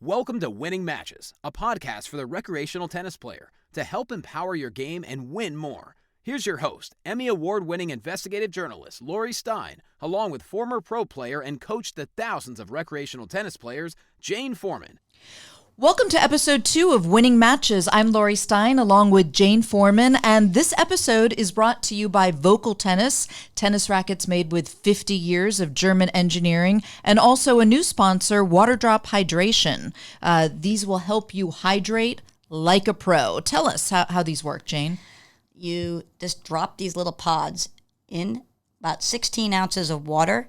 Welcome to Winning Matches, a podcast for the recreational tennis player to help empower your game and win more. Here's your host, Emmy Award-winning investigative journalist Lori Stein, along with former pro player and coach to thousands of recreational tennis players, Jane Foreman. Welcome to episode 2 of Winning Matches. I'm Lori Stein along with Jane Foreman, and this episode is brought to you by Vocal Tennis, tennis rackets made with 50 years of German engineering, and also a new sponsor, Waterdrop Hydration. These will help you hydrate like a pro. Tell us how these work, Jane. You just drop these little pods in about 16 ounces of water,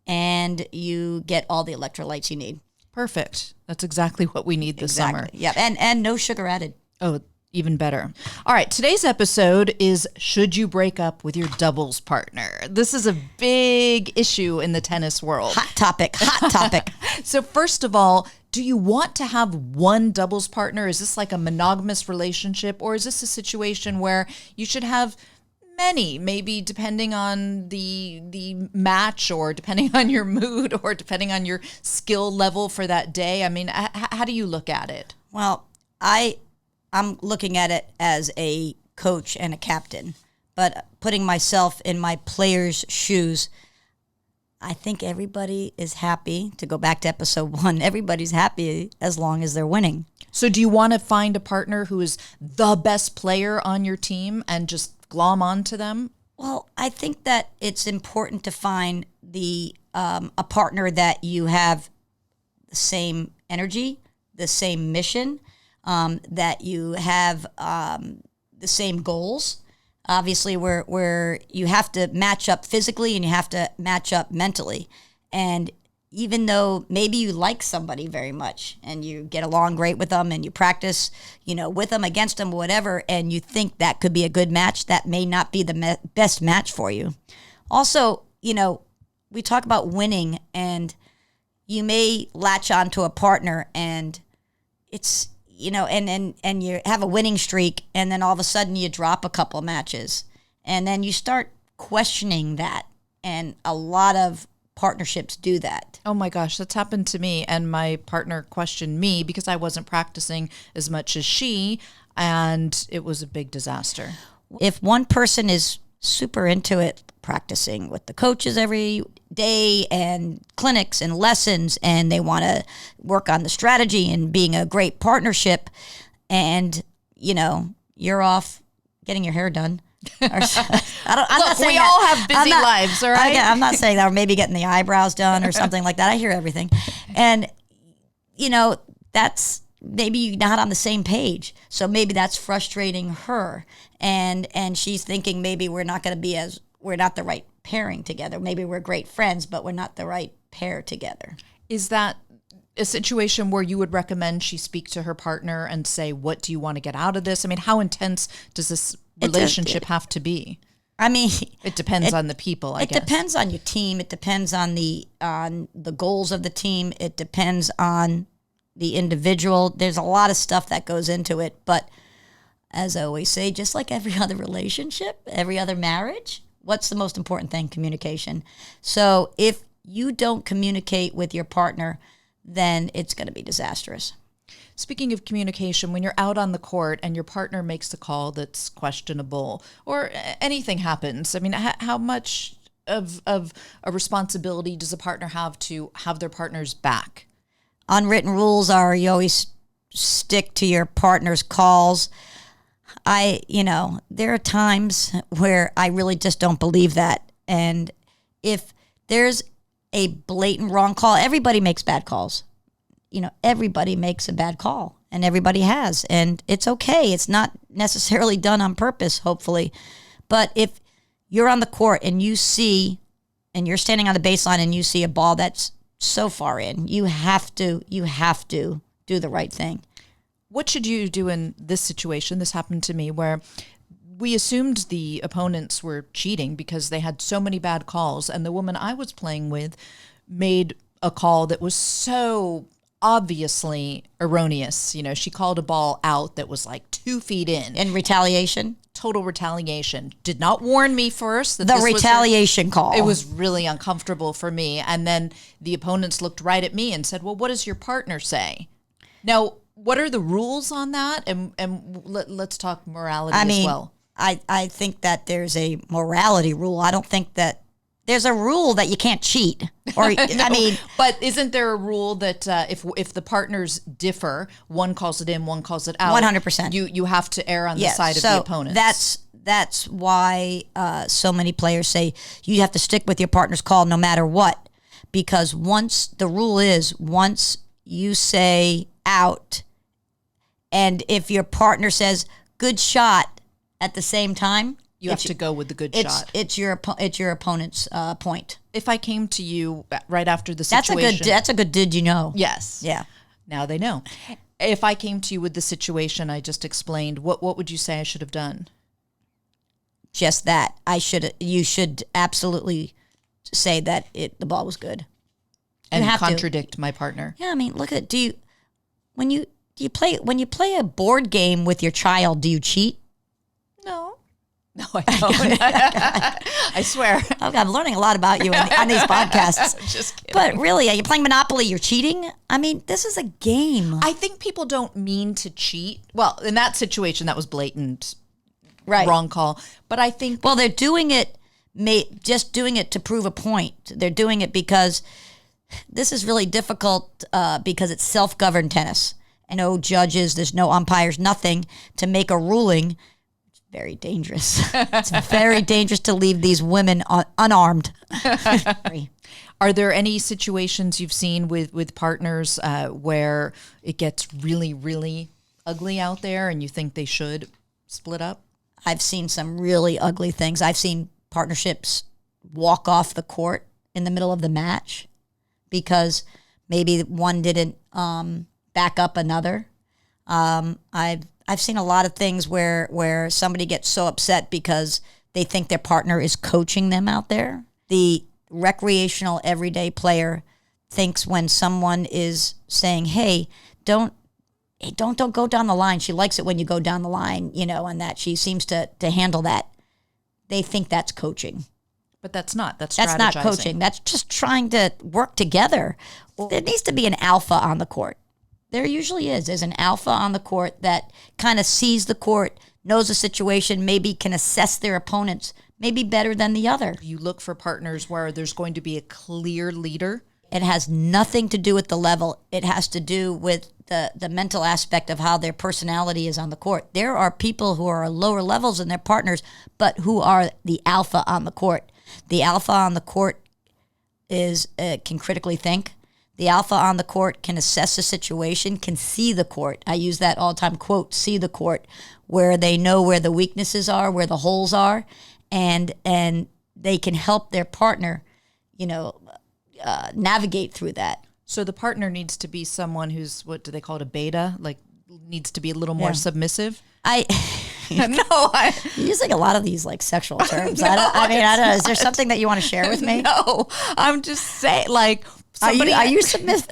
and you get all the electrolytes you need. Perfect. That's exactly what we need this summer. Yeah, and no sugar added. Oh, even better. All right, today's episode is Should You Break Up with Your Doubles Partner? This is a big issue in the tennis world. Hot topic. So first of all, do you want to have one doubles partner? Is this like a monogamous relationship, or is this a situation where you should have many, maybe depending on the match, or depending on your mood, or depending on your skill level for that day? I mean, how do you look at it? Well, I'm looking at it as a coach and a captain, but putting myself in my player's shoes, I think everybody is happy. To go back to episode 1, everybody's happy as long as they're winning. So do you want to find a partner who is the best player on your team and just glom onto them? Well, I think that it's important to find a partner that you have the same energy, the same mission, that you have the same goals. Obviously, where you have to match up physically and you have to match up mentally. And even though maybe you like somebody very much and you get along great with them and you practice, with them, against them, whatever, and you think that could be a good match, that may not be the best match for you. Also, we talk about winning, and you may latch onto a partner and it's, and you have a winning streak, and then all of a sudden you drop a couple matches, and then you start questioning that. And a lot of partnerships do that. Oh my gosh, that's happened to me, and my partner questioned me because I wasn't practicing as much as she, and it was a big disaster. If one person is super into it, practicing with the coaches every day and clinics and lessons, and they want to work on the strategy and being a great partnership, and you're off getting your hair done. We all have busy lives, all right? I'm not saying that, or maybe getting the eyebrows done or something like that. I hear everything. And, that's maybe you're not on the same page. So maybe that's frustrating her. And she's thinking maybe we're not the right pairing together. Maybe we're great friends, but we're not the right pair together. Is that a situation where you would recommend she speak to her partner and say, what do you want to get out of this? I mean, how intense does this relationship have to be? I mean, it depends on the people, I guess. It depends on your team. It depends on the goals of the team. It depends on the individual. There's a lot of stuff that goes into it. But as I always say, just like every other relationship, every other marriage, what's the most important thing? Communication. So if you don't communicate with your partner, then it's going to be disastrous. Speaking of communication, when you're out on the court and your partner makes a call that's questionable or anything happens, I mean, how much of a responsibility does a partner have to have their partner's back? Unwritten rules are you always stick to your partner's calls. There are times where I really just don't believe that. And if there's a blatant wrong call, everybody makes bad calls. Everybody makes a bad call, and everybody has, and it's okay. It's not necessarily done on purpose, hopefully. But if you're on the court and you see, and you're standing on the baseline and you see a ball that's so far in, you have to do the right thing. What should you do in this situation? This happened to me where we assumed the opponents were cheating because they had so many bad calls, and the woman I was playing with made a call that was so obviously erroneous. She called a ball out that was like 2 feet in. In retaliation? Total retaliation. Did not warn me first. The retaliation call. It was really uncomfortable for me. And then the opponents looked right at me and said, well, what does your partner say? Now, what are the rules on that? And let's talk morality as well. I think that there's a morality rule. I don't think that there's a rule that you can't cheat. Or No, but isn't there a rule that if the partners differ, one calls it in, one calls it out, 100%. You have to err on the side of the opponent. That's why so many players say you have to stick with your partner's call no matter what, because once you say out, and if your partner says good shot at the same time, you have to go with the good shot. It's your opponent's point. If I came to you right after the situation, that's a good. Did you know? Yes. Yeah. Now they know. If I came to you with the situation I just explained, what would you say I should have done? Just that. You should absolutely say that the ball was good. And contradict my partner. Yeah, I mean, look at when you play a board game with your child, do you cheat? No, I don't. I swear. Okay, I'm learning a lot about you on these podcasts. Just kidding. But really, are you playing Monopoly? You're cheating? I mean, this is a game. I think people don't mean to cheat. Well, in that situation, that was blatant, right? Wrong call. But I think... Well, they're doing it, just doing it to prove a point. They're doing it because this is really difficult because it's self-governed tennis. And no judges, there's no umpires, nothing to make a ruling. Very dangerous. It's very dangerous to leave these women unarmed. Are there any situations you've seen with partners where it gets really, really ugly out there and you think they should split up? I've seen some really ugly things. I've seen partnerships walk off the court in the middle of the match because maybe one didn't back up another. I've seen a lot of things where somebody gets so upset because they think their partner is coaching them out there. The recreational everyday player thinks when someone is saying, "Hey, don't go down the line." She likes it when you go down the line, and that she seems to handle that. They think that's coaching. But that's not. That's not coaching. That's just trying to work together. There needs to be an alpha on the court. There usually is. There's an alpha on the court that kind of sees the court, knows the situation, maybe can assess their opponents, maybe better than the other. You look for partners where there's going to be a clear leader. It has nothing to do with the level. It has to do with the mental aspect of how their personality is on the court. There are people who are lower levels than their partners, but who are the alpha on the court. The alpha on the court can critically think. The alpha on the court can assess the situation, can see the court. I use that all the time, quote, see the court, where they know where the weaknesses are, where the holes are, and they can help their partner, navigate through that. So the partner needs to be someone who's, what do they call it, a beta? Like, needs to be a little more submissive? You're using a lot of these like sexual terms. I don't know. Is there something that you want to share with me? No, I'm just saying, like, somebody, are you submissive?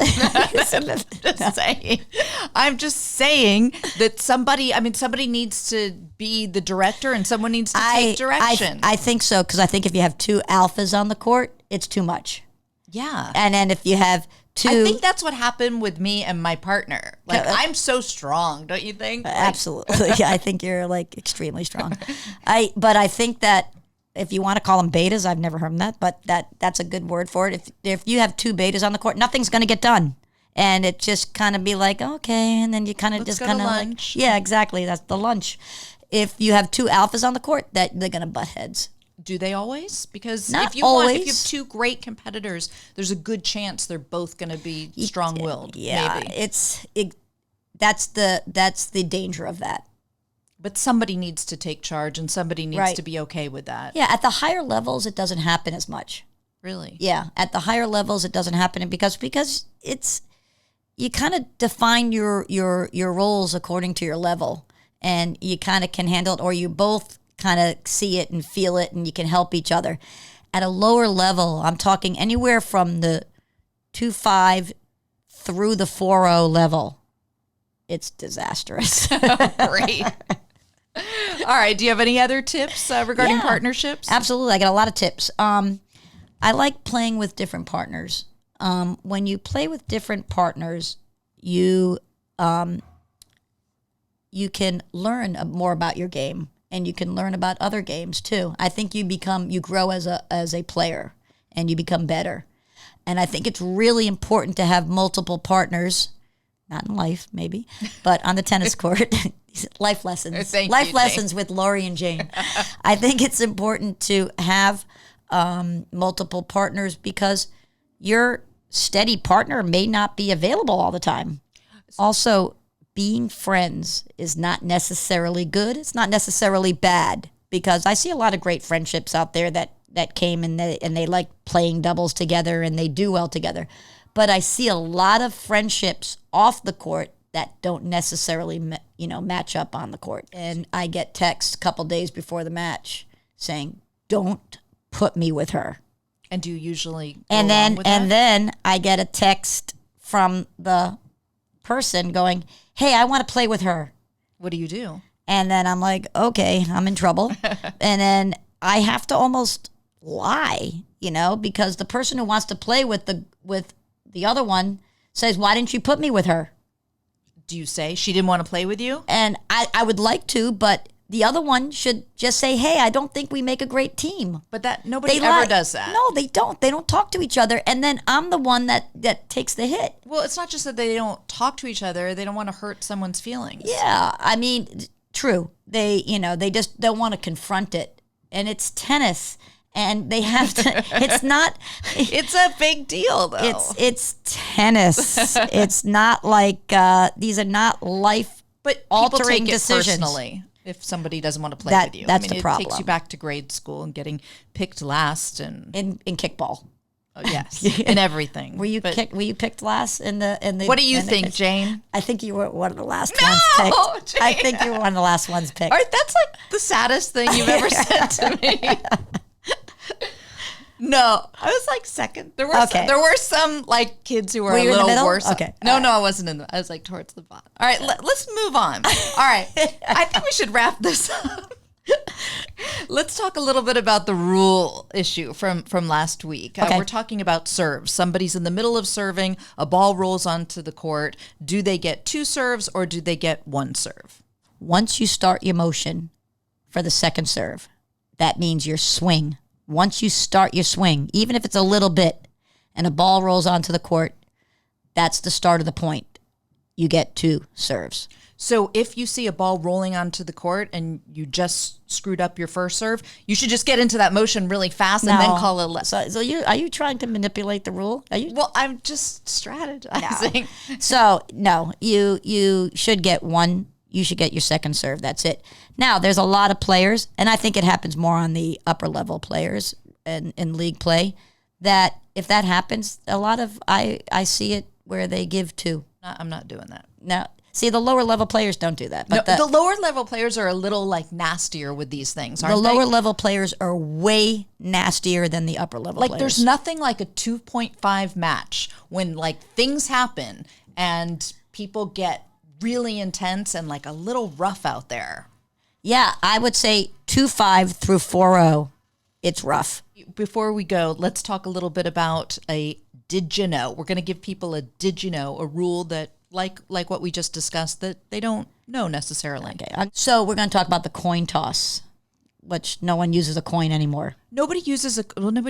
I'm just saying that somebody needs to be the director and someone needs to take direction. I think so, because I think if you have two alphas on the court, it's too much. Yeah. And then if you have two... I think that's what happened with me and my partner. Like, I'm so strong, don't you think? Like, absolutely. I think you're like extremely strong. But I think that if you want to call them betas, I've never heard of that, but that's a good word for it. If you have two betas on the court, nothing's going to get done. And it just kind of be like, okay, and then you kind of just kind of lunch. Like, yeah, exactly. That's the lunch. If you have two alphas on the court, that they're going to butt heads. Do they always? Because Not if you always. If you have two great competitors, there's a good chance they're both going to be strong-willed. Yeah, maybe. That's the danger of that. But somebody needs to take charge, and somebody needs to be okay with that. Yeah, at the higher levels, it doesn't happen as much. Really? Yeah, at the higher levels, it doesn't happen because it's you kind of define your roles according to your level, and you kind of can handle it, or you both kind of see it and feel it, and you can help each other. At a lower level, I'm talking anywhere from the 2-5 through the 4-0 level. It's disastrous. Great. All right. Do you have any other tips regarding partnerships? Absolutely. I got a lot of tips. I like playing with different partners. When you play with different partners, you you can learn more about your game, and you can learn about other games too. I think you grow as a player, and you become better. And I think it's really important to have multiple partners, not in life maybe, but on the tennis court. Life lessons. Life lessons with Lori and Jane. I think it's important to have multiple partners because your steady partner may not be available all the time. Also, being friends is not necessarily good. It's not necessarily bad, because I see a lot of great friendships out there that came and they like playing doubles together and they do well together. But I see a lot of friendships off the court that don't necessarily, match up on the court. And I get texts a couple days before the match saying, "Don't put me with her." And do you usually and then I get a text from the person going, "Hey, I want to play with her." What do you do? And then I'm like, "Okay, I'm in trouble." And then I have to almost lie, because the person who wants to play with the other one says, "Why didn't you put me with her?" Do you say she didn't want to play with you? And I would like to, but the other one should just say, "Hey, I don't think we make a great team." But that nobody ever does that. No, they don't. They don't talk to each other. And then I'm the one that takes the hit. Well, it's not just that they don't talk to each other. They don't want to hurt someone's feelings. Yeah, I mean, true. They just don't want to confront it. And it's tennis. And they have to, it's not. It's a big deal, though. It's tennis. It's not like, these are not life-altering decisions. Personally, if somebody doesn't want to play with you. That's the problem. It takes you back to grade school and getting picked last. And in kickball. Oh, yes, in everything. Were you picked last in the? What do you think, Jane? I think you were one of the last ones picked. Jane. I think you were one of the last ones picked. All right, that's like the saddest thing you've ever said to me. No, I was like second. There were some like kids who were a little worse. Okay. No, I wasn't in the. I was like towards the bottom. All right, let's move on. All right, I think we should wrap this up. Let's talk a little bit about the rule issue from last week. Okay. We're talking about serves. Somebody's in the middle of serving, a ball rolls onto the court. Do they get 2 serves or do they get 1 serve? Once you start your motion for the second serve, that means your swing. Once you start your swing, even if it's a little bit, and a ball rolls onto the court, that's the start of the point. You get 2 serves. So if you see a ball rolling onto the court and you just screwed up your first serve, you should just get into that motion really fast and then call it. So are you trying to manipulate the rule? Well, I'm just strategizing. No. So no, you should get 1. You should get your second serve. That's it. Now, there's a lot of players, and I think it happens more on the upper level players in league play, that if that happens, a lot of I see it where they give 2. I'm not doing that. No. See, the lower level players don't do that. But the lower level players are a little like nastier with these things, aren't they? The lower level players are way nastier than the upper level players. Like there's nothing like a 2.5 match when like things happen and people get really intense and like a little rough out there. Yeah, I would say 2-5 through 4-0. It's rough. Before we go, let's talk a little bit about a did you know. We're going to give people a did you know, a rule that like what we just discussed that they don't know necessarily. Okay. So we're going to talk about the coin toss, which no one uses a coin anymore. Nobody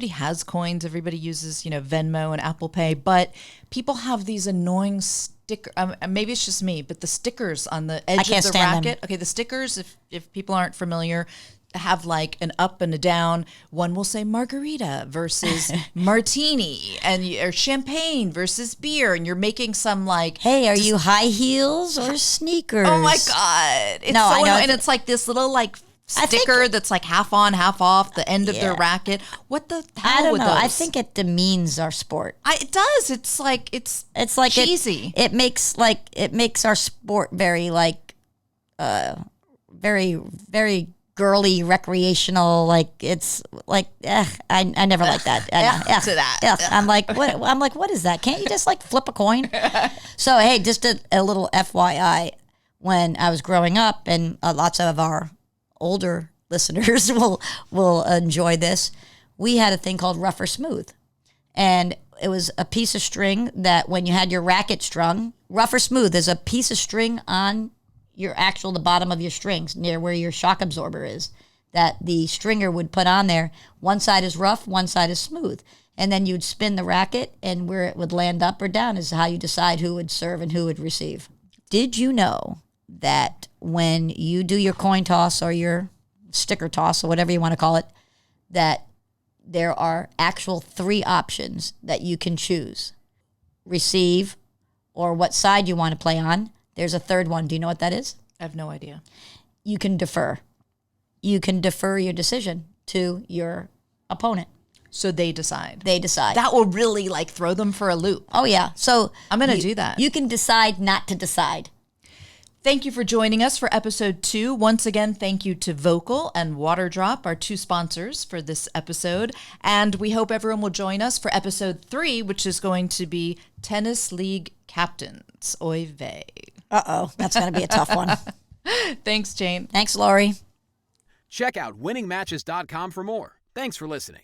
has coins. Everybody uses, Venmo and Apple Pay, but people have these annoying sticker. Maybe it's just me, but the stickers on the edge of the racket. Okay, the stickers, if people aren't familiar, have like an up and a down. One will say margarita versus martini, or champagne versus beer, and you're making some like, hey, are you high heels or sneakers? Oh my god, it's so annoying. And it's like this little like sticker that's like half on, half off the end of their racket. What the hell? I don't with know. those? I think it demeans our sport. It does. It's like cheesy. It makes our sport very like very very girly, recreational. Like it's like I never like that. To that. I'm like what is that? Can't you just like flip a coin? So hey, just a little FYI. When I was growing up, and lots of our older listeners will enjoy this, we had a thing called Rough or Smooth. And it was a piece of string that when you had your racket strung, rough or smooth, there's a piece of string on the bottom of your strings near where your shock absorber is that the stringer would put on there. One side is rough, one side is smooth. And then you'd spin the racket, and where it would land up or down is how you decide who would serve and who would receive. Did you know that when you do your coin toss or your sticker toss or whatever you want to call it, that there are actual 3 options that you can choose? Receive, or what side you want to play on. There's a third one. Do you know what that is? I have no idea. You can defer. You can defer your decision to your opponent. So they decide. They decide. That will really like throw them for a loop. Oh, yeah. So I'm going to do that. You can decide not to decide. Thank you for joining us for episode 2. Once again, thank you to Vocal and Waterdrop, our 2 sponsors for this episode. And we hope everyone will join us for episode 3, which is going to be Tennis League Captains. Oy vey. Uh-oh. That's going to be a tough one. Thanks, Jane. Thanks, Lori. Check out winningmatches.com for more. Thanks for listening.